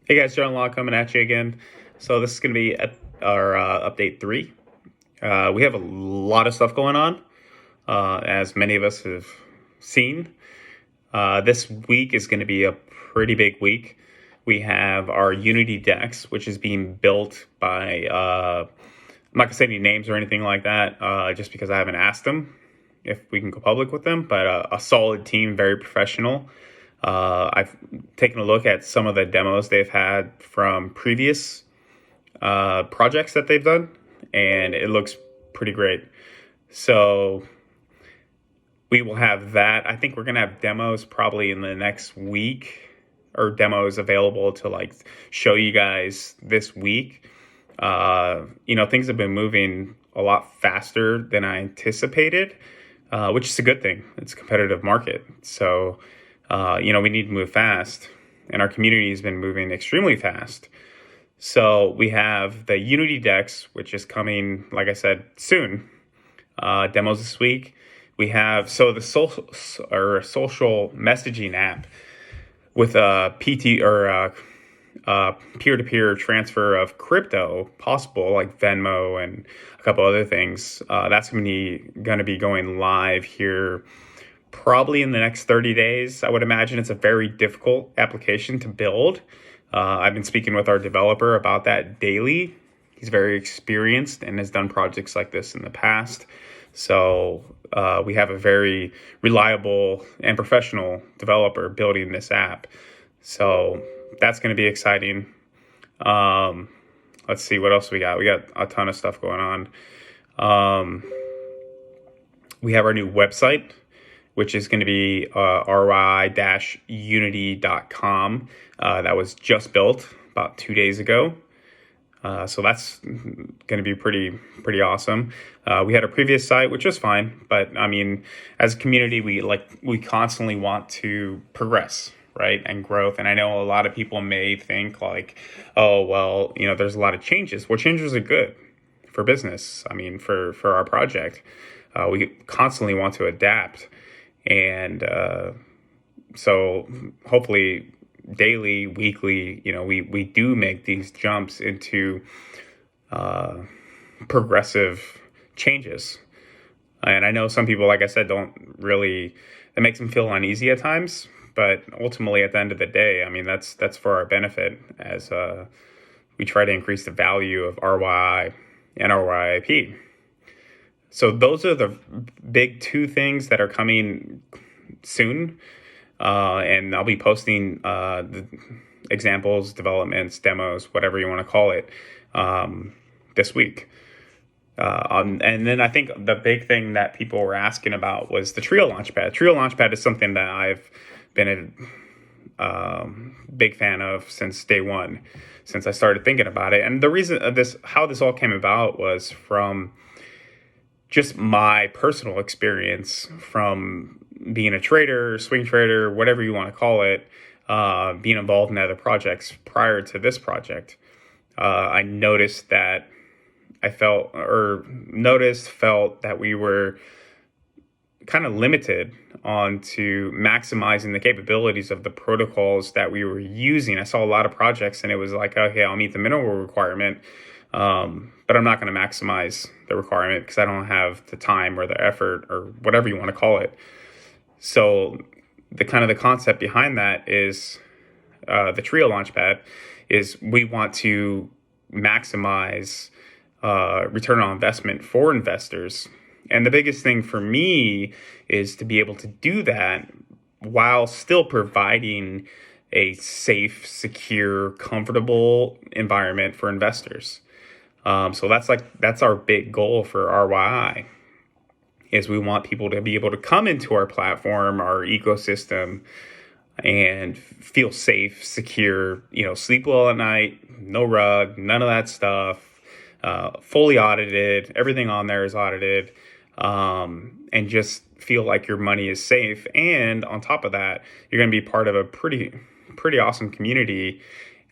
Hey guys, John Law coming at you again. So this is going to be our update 3. We have a lot of stuff going on, as many of us have seen. This week is going to be a pretty big week. We have our Unity decks, which is being built by, I'm not going to say any names or anything like that, just because I haven't asked them if we can go public with them, but a solid team, very professional. I've taken a look at some of the demos they've had from previous projects that they've done, and it looks pretty great. So we will have that. I think we're going to have demos probably in the next week, or demos available to show you guys this week. Things have been moving a lot faster than I anticipated, which is a good thing. It's a competitive market. So we need to move fast, and our community has been moving extremely fast. So we have the Unity decks, which is coming, like I said, soon. Demos this week. We have the social messaging app with a peer-to-peer transfer of crypto possible, like Venmo and a couple other things. That's going to be going live here probably in the next 30 days. I would imagine it's a very difficult application to build. I've been speaking with our developer about that daily. He's very experienced and has done projects like this in the past. So we have a very reliable and professional developer building this app. So that's going to be exciting. Let's see what else we got. We got a ton of stuff going on. We have our new website, which is going to be RYI-Unity.com. That was just built about 2 days ago. So that's going to be pretty awesome. We had a previous site, which was fine, but I mean, as a community, we constantly want to progress, right, and growth. And I know a lot of people may think oh, well, there's a lot of changes. Well, changes are good for business. I mean, for our project, we constantly want to adapt. And so hopefully daily, weekly, we do make these jumps into progressive changes. And I know some people, like I said, it makes them feel uneasy at times. But ultimately, at the end of the day, I mean, that's for our benefit as we try to increase the value of RYI and RYIP. So those are the big 2 things that are coming soon. And I'll be posting the examples, developments, demos, whatever you want to call it, this week. And then I think the big thing that people were asking about was the Trio Launchpad. Trio Launchpad is something that I've been a big fan of since day one, since I started thinking about it. And the reason how this all came about was from just my personal experience from being a trader, swing trader, whatever you want to call it, being involved in other projects prior to this project. I noticed that felt that we were kind of limited onto maximizing the capabilities of the protocols that we were using. I saw a lot of projects and it was like, okay, I'll meet the minimal requirement, but I'm not going to maximize the requirement because I don't have the time or the effort or whatever you want to call it. So the concept behind that is the Trio Launchpad is we want to maximize return on investment for investors. And the biggest thing for me is to be able to do that while still providing a safe, secure, comfortable environment for investors. So that's our big goal for RYI, is we want people to be able to come into our platform, our ecosystem, and feel safe, secure, sleep well at night, no rug, none of that stuff, fully audited, everything on there is audited, and just feel like your money is safe. And on top of that, you're going to be part of a pretty awesome community.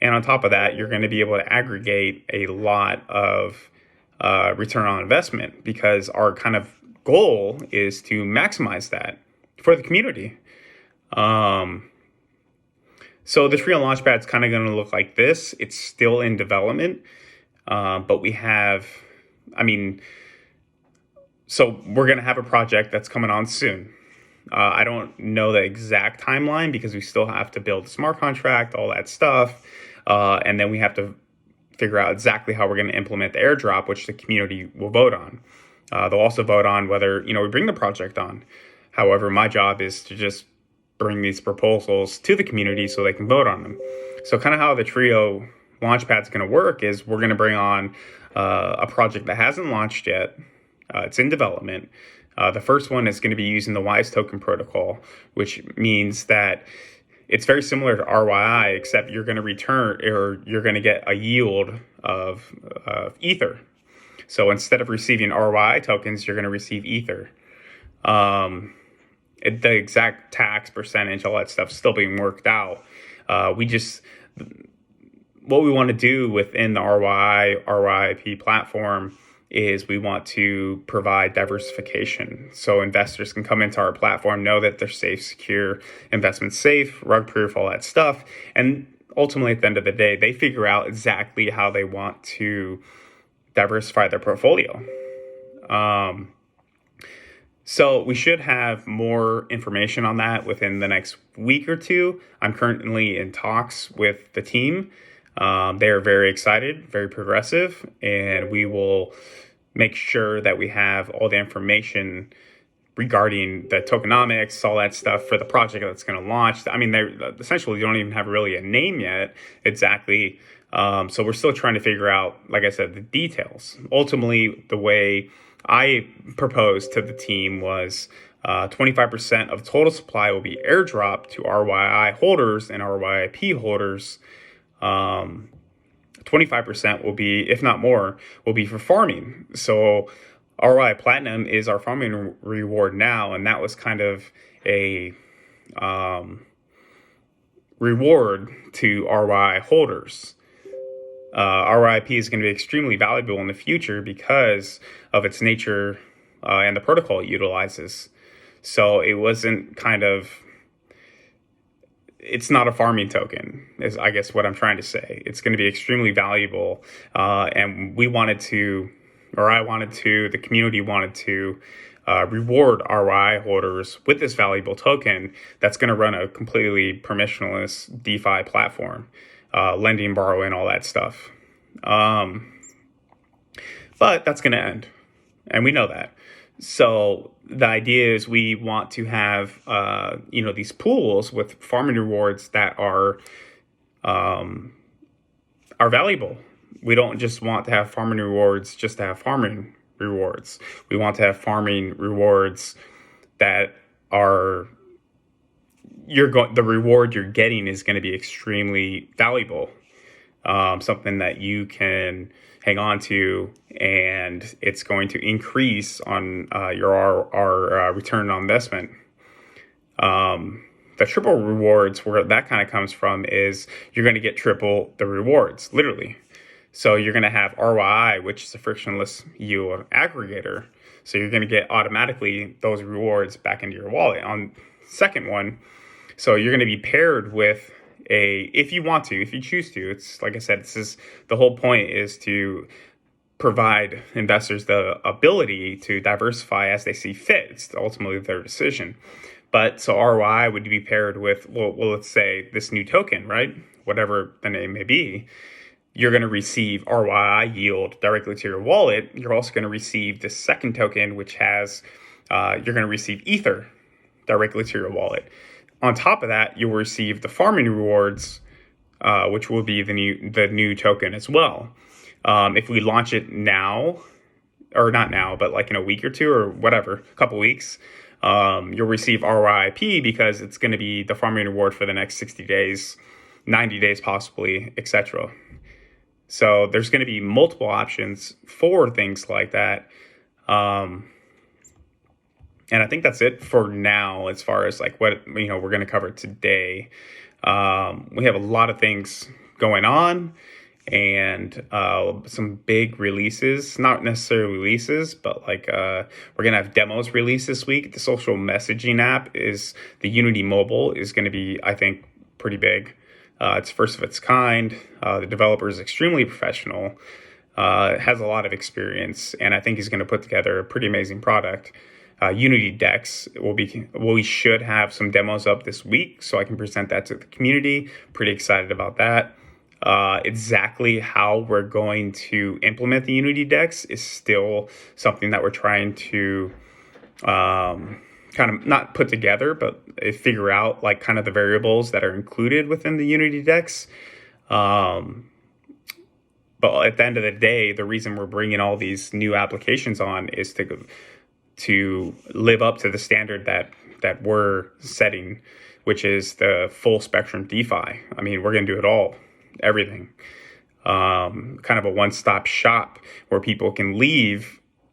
And on top of that, you're going to be able to aggregate a lot of return on investment, because our kind of goal is to maximize that for the community. So the Trio Launchpad is kind of going to look like this. It's still in development, but we have, I mean, so we're going to have a project that's coming on soon. I don't know the exact timeline because we still have to build a smart contract, all that stuff. And then we have to figure out exactly how we're going to implement the airdrop, which the community will vote on. They'll also vote on whether, we bring the project on. However, my job is to just bring these proposals to the community so they can vote on them. So kind of how the Trio Launchpad is going to work is we're going to bring on a project that hasn't launched yet. It's in development. The first one is going to be using the WISE token protocol, which means that it's very similar to RYI, except you're going to return, or you're going to get a yield of Ether. So instead of receiving RYI tokens, you're going to receive Ether. The exact tax percentage, all that stuff is still being worked out. What we want to do within the RYIP platform is we want to provide diversification so investors can come into our platform, know that they're safe, secure, investment safe, rug proof, all that stuff. And ultimately, at the end of the day, they figure out exactly how they want to diversify their portfolio. So we should have more information on that within the next week or two. I'm currently in talks with the team. They are very excited, very progressive, and we will make sure that we have all the information regarding the tokenomics, all that stuff for the project that's going to launch. I mean, they essentially don't even have really a name yet exactly. So we're still trying to figure out, like I said, the details. Ultimately, the way I proposed to the team was 25% of total supply will be airdropped to RYI holders and RYIP holders. 25% will be, if not more, will be for farming. So RYI Platinum is our farming reward now, and that was kind of a reward to RYI holders. RYIP is going to be extremely valuable in the future because of its nature and the protocol it utilizes. So it wasn't it's not a farming token, is I guess what I'm trying to say. It's going to be extremely valuable. And the community wanted to reward RYI holders with this valuable token that's going to run a completely permissionless DeFi platform, lending, borrowing, all that stuff. But that's going to end. And we know that. So the idea is we want to have, these pools with farming rewards that are valuable. We don't just want to have farming rewards just to have farming rewards. We want to have farming rewards that are the reward you're getting is going to be extremely valuable. Something that you can hang on to, and it's going to increase on our return on investment. The triple rewards, where that kind of comes from, is you're going to get triple the rewards, literally. So you're going to have RYI, which is a frictionless yield aggregator. So you're going to get automatically those rewards back into your wallet. On second one, so you're going to be paired with if you choose to. It's like I said, the whole point is to provide investors the ability to diversify as they see fit. It's ultimately their decision. But so RYI would be paired with, well, let's say this new token, right? Whatever the name may be. You're going to receive RYI yield directly to your wallet. You're also going to receive the second token, which has, you're going to receive Ether directly to your wallet. On top of that, you'll receive the farming rewards, which will be the new token as well. If we launch it now, or not now, but like in a week or two or whatever, a couple weeks, you'll receive RYIP because it's going to be the farming reward for the next 60 days, 90 days possibly, etc. So there's going to be multiple options for things like that. And I think that's it for now as far as like what we're going to cover today. We have a lot of things going on and some big releases, not necessarily releases, but like we're going to have demos released this week. The social messaging app the Unity Mobile is going to be, I think, pretty big. It's first of its kind. The developer is extremely professional, has a lot of experience, and I think he's going to put together a pretty amazing product. Unity decks we should have some demos up this week, so I can present that to the community. Pretty excited about that. Exactly how we're going to implement the Unity decks is still something that we're trying to kind of not put together, but figure out like kind of the variables that are included within the Unity decks. But at the end of the day, the reason we're bringing all these new applications on is to live up to the standard that we're setting, which is the full spectrum DeFi. I mean, we're going to do it all, everything. Kind of a one-stop shop where people can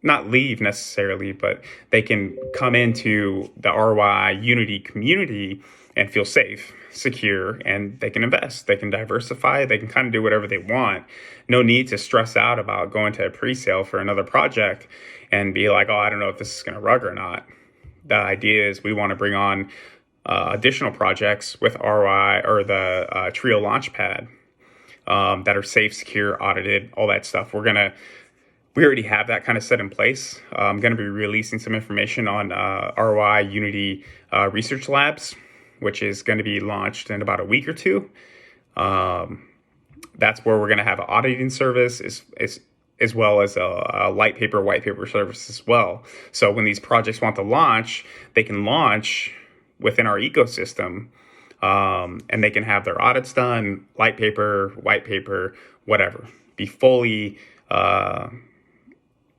not leave necessarily, but they can come into the RYI Unity community and feel safe, secure, and they can invest, they can diversify, they can kind of do whatever they want. No need to stress out about going to a pre-sale for another project and be like, oh, I don't know if this is going to rug or not. The idea is we want to bring on additional projects with RYI or the Trio Launchpad that are safe, secure, audited, all that stuff. We already have that kind of set in place. I'm going to be releasing some information on RYI Unity Research Labs, which is going to be launched in about a week or two. That's where we're going to have an auditing service as well as a white paper service as well. So when these projects want to launch, they can launch within our ecosystem, and they can have their audits done, white paper, whatever, be fully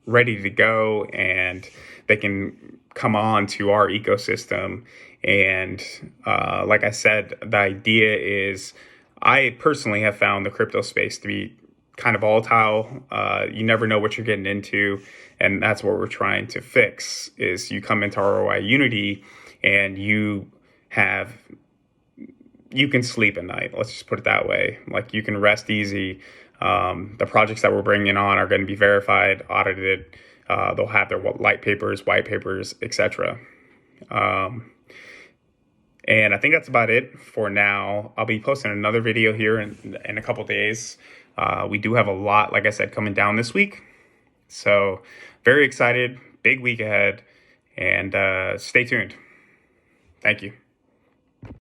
ready to go, and they can come on to our ecosystem. And like I said, the idea is, I personally have found the crypto space to be kind of volatile. You never know what you're getting into, and that's what we're trying to fix. Is you come into RYI Unity and you can sleep at night. Let's just put it that way. Like, you can rest easy. The projects that we're bringing on are going to be verified, audited. They'll have their white papers, etc. And I think that's about it for now. I'll be posting another video here in a couple days. We do have a lot, like I said, coming down this week. So very excited, big week ahead, and stay tuned. Thank you.